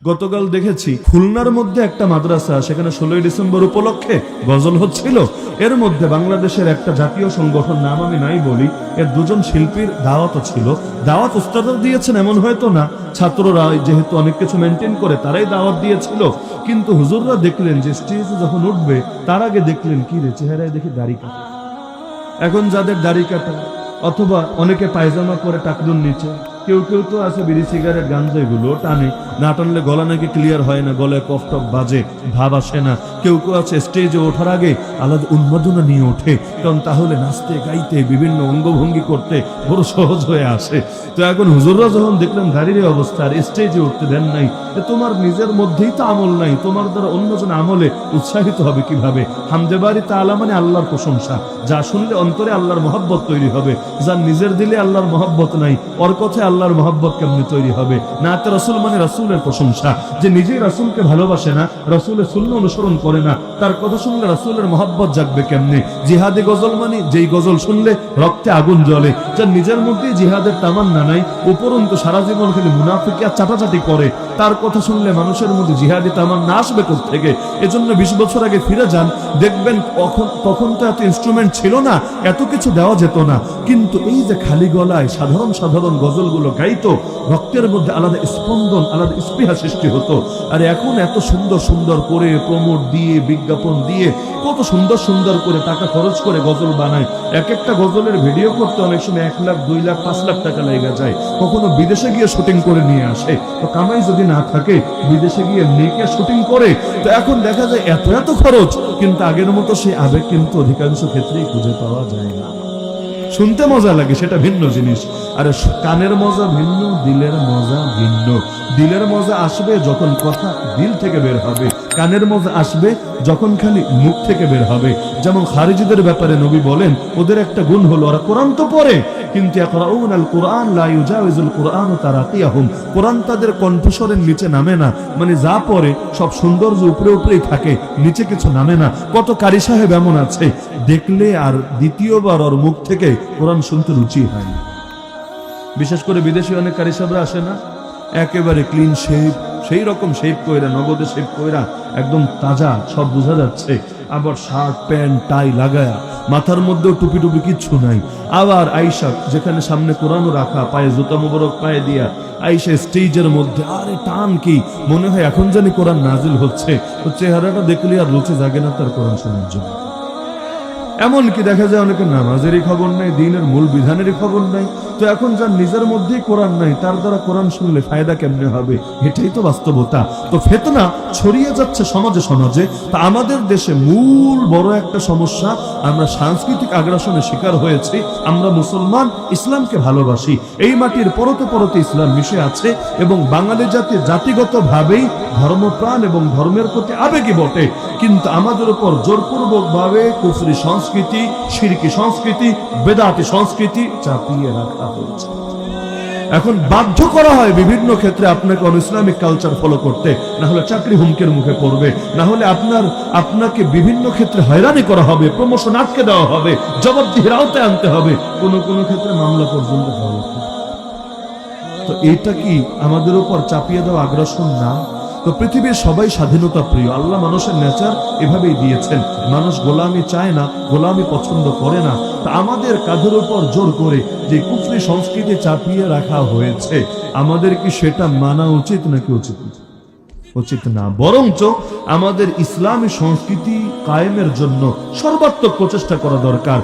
গতকাল দেখেছি খুলনার মধ্যে একটা মাদ্রাসা, সেখানে 16ই ডিসেম্বর উপলক্ষে গজল হচ্ছিল। এর মধ্যে বাংলাদেশের একটা জাতীয় সংগঠন, নাম আমি নাই বলি, এর দুজন শিল্পীর দাওয়াতও ছিল। দাওয়াত উস্তাদরা দিয়েছেন এমন হয়তো না, ছাত্ররা যেহেতু অনেক কিছু মেনটেন করে তারাই দাওয়াত দিয়েছিল। কিন্তু হুজুররা দেখলেন যে স্টেজে যখন উঠবে তার আগে দেখলেন কি রে, চেহারায় দেখি দাড়ি কাটা। এখন যাদের দাড়ি কাটা অথবা অনেকে পায়জামা পরে টাকলুর নিচে, কেউ কেউ তো আছে বিড়ি সিগারেট গাঞ্জা এগুলো টানে, না টানলে গলা নাকি ক্লিয়ার হয় না, গলায় কফ টফ বাজে, ভাব আসে না। কেউ কেউ আছে স্টেজে ওঠার আগে আলাদা উন্মাদনা নিয়ে ওঠে, কারণ তাহলে নাচতে গাইতে বিভিন্ন অঙ্গভঙ্গি করতে বড় সহজ হয়ে আসে। তো এখন হুজুররা যখন দেখলাম গাড়ির অবস্থা আর স্টেজে উঠতে দেন নাই, তোমার নিজের মধ্যেই তো আমল নাই, তোমার দ্বারা অন্যজন আমলে উৎসাহিত হবে কিভাবে? হামদে বাড়ি তাআলা মানে আল্লাহর প্রশংসা, যা শুনলে অন্তরে আল্লাহর মহব্বত তৈরি হবে। যার নিজের দিলে আল্লাহর মহব্বত নাই, ওর কথায় আল্লাহর মহব্বত কেমনি তৈরি হবে? নাতে রাসূল মানে রাসূলের প্রশংসা, যে নিজেই রাসূলকে ভালোবাসে না, রাসূলের সুন্নাহ অনুসরণ করে না, তার কথা শুনলে রাসূলের মহব্বত জাগবে কেমনে? জিহাদি গজল মানে যেই গজল শুনলে রক্তে আগুন জ্বলে, যার নিজের মধ্যে জিহাদের তামান্না নাই, উপরন্তু সারা জীবন খালি মুনাফিকি আর চাটাচাটি করে, তার কথা শুনলে মানুষের মধ্যে জিহাদি তামান্না আসবে কোত্থেকে? এজন্য 20 বছর আগে ফিরে যান, দেখবেন তখন তো এত ইনস্ট্রুমেন্ট ছিল না, এত কিছু দেওয়া যেত না, কিন্তু এই যে খালি গলায় সাধারণ সাধারণ গজলগুলো গাইতো, রক্তের মধ্যে আলাদা স্পন্দন, আলাদা স্পৃহা সৃষ্টি হতো। আর এখন এত সুন্দর সুন্দর করে প্রমোট দিয়ে, বিজ্ঞাপন দিয়ে, কত সুন্দর সুন্দর করে টাকা খরচ করে গজল বানায়। এক একটা গজলের ভিডিও করতে অনেক সময় 1 লাখ, 2 লাখ, 5 লাখ টাকা লেগে যায়। কখনো বিদেশে গিয়ে শুটিং করে নিয়ে আসে। তো কামাই যদি না থাকে, বিদেশে গিয়ে নেকে শুটিং করে। তো এখন দেখা যায় এত এত খরচ, কিন্তু আগের মতো সেই আবেগ কিন্তু অধিকাংশ ক্ষেত্রেই খুঁজে পাওয়া যায় না। শুনতে মজা লাগে সেটা ভিন্ন জিনিস, আর কানের মজা ভিন্ন, দিলের মজা ভিন্ন। দিলের মজা আসবে যখন কথা দিল থেকে বের হবে, কানের মজা আসবে যখন খালি মুখ থেকে বের হবে। যেমন খারিজিদের ব্যাপারে নবী বলেন, ওদের একটা গুণ হলো ওরা কোরআন তো পড়ে, কিন্তু ইয়াকরাউনাল কুরআন লা ইউজাউযুল কুরআন তারাকিয়াহুম, কোরআন তাদের কণ্ঠস্বরের নিচে নামে না। মানে যা পড়ে সব সৌন্দর্য উপরে উপরেই থাকে, নিচে কিছু নামে না। কত কারি সাহেব এমন আছে, দেখলে আর দ্বিতীয়বার ওর মুখ থেকে কোরআন শুনতে রুচি হয় না। বিশেষ করে বিদেশি অনেক কারি সাহেবরা আসে না, একেবারে ক্লিন শেভ, সেই রকম শেভ কইরা, নগদে শেভ কইরা, একদম তাজা, সব বোঝা যাচ্ছে। আবার শার্ট প্যান্ট টাই লাগায়া, মাথার মধ্যেও টুপি টুপি কিচ্ছু নাই। আবার আয়েশা, যেখানে সামনে কোরআনও রাখা, পায়ে জুতা মুবারক পায়ে দিয়া আয়েশা স্টেজের মধ্যে, আরে টান কি, মনে হয় এখন জানি কোরআন নাজিল হচ্ছে। তো চেহারাটা দেখলে আর রুচি জাগে না তার কোরআন শোনার জন্য। এমনকি দেখা যায় অনেকে নামাজেরই খবর নাই, দিনের মূল বিধানেরই খবর নাই। তো এখন যার নিজের মধ্যেই কোরআন নাই, তার দ্বারা কোরআন শুনলে ফায়দা কেমনে হবে? এটাই তো বাস্তবতা। তো ফিতনা ছড়িয়ে যাচ্ছে সমাজে সমাজে। তা আমাদের দেশে মূল বড় একটা সমস্যা, আমরা সাংস্কৃতিক আগ্রাসনের শিকার হয়েছি। আমরা মুসলমান, ইসলামকে ভালোবাসি, এই মাটির পরতে পরতে ইসলাম মিশে আছে, এবং বাঙালি জাতি জাতিগতভাবেই ধর্মপ্রাণ এবং ধর্মের প্রতি আবেগী বটে, কিন্তু আমাদের উপর জোরপূর্বক ভাবে কুফরি সংস্কৃতি, শিরকি সংস্কৃতি, বেদাতি সংস্কৃতি চাপিয়ে রাখা হয়েছে। এখন বাধ্য করা হয় বিভিন্ন ক্ষেত্রে আপনাকে ইসলামিক কালচার ফলো করতে, না হলে চাকরি হুমকির মুখে পড়বে, না হলে আপনাকে বিভিন্ন ক্ষেত্রে হয়রানি করা হবে, প্রমোশন আটকে দেওয়া হবে, জবাবদিহির আওতায় আনতে হবে, কোন কোন ক্ষেত্রে মামলা পর্যন্ত হওয়া হবে। তো এটা কি আমাদের উপর চাপিয়ে দেওয়া আগ্রাসন না? তো পৃথিবীর সবাই স্বাধীনতা প্রিয়, আল্লাহ মানুষের নেচার এভাবেই দিয়েছেন। মানুষ গোলামি চায় না, গোলামি পছন্দ করে না। তা আমাদের কাঁধের উপর জোর করে যে কুফরি সংস্কৃতি চাপিয়ে রাখা হয়েছে, আমাদের কি সেটা মানা উচিত নাকি উচিত না? বরঞ্চ আমাদের ইসলামী সংস্কৃতি কায়েমের জন্য সর্বাত্মক প্রচেষ্টা করা দরকার।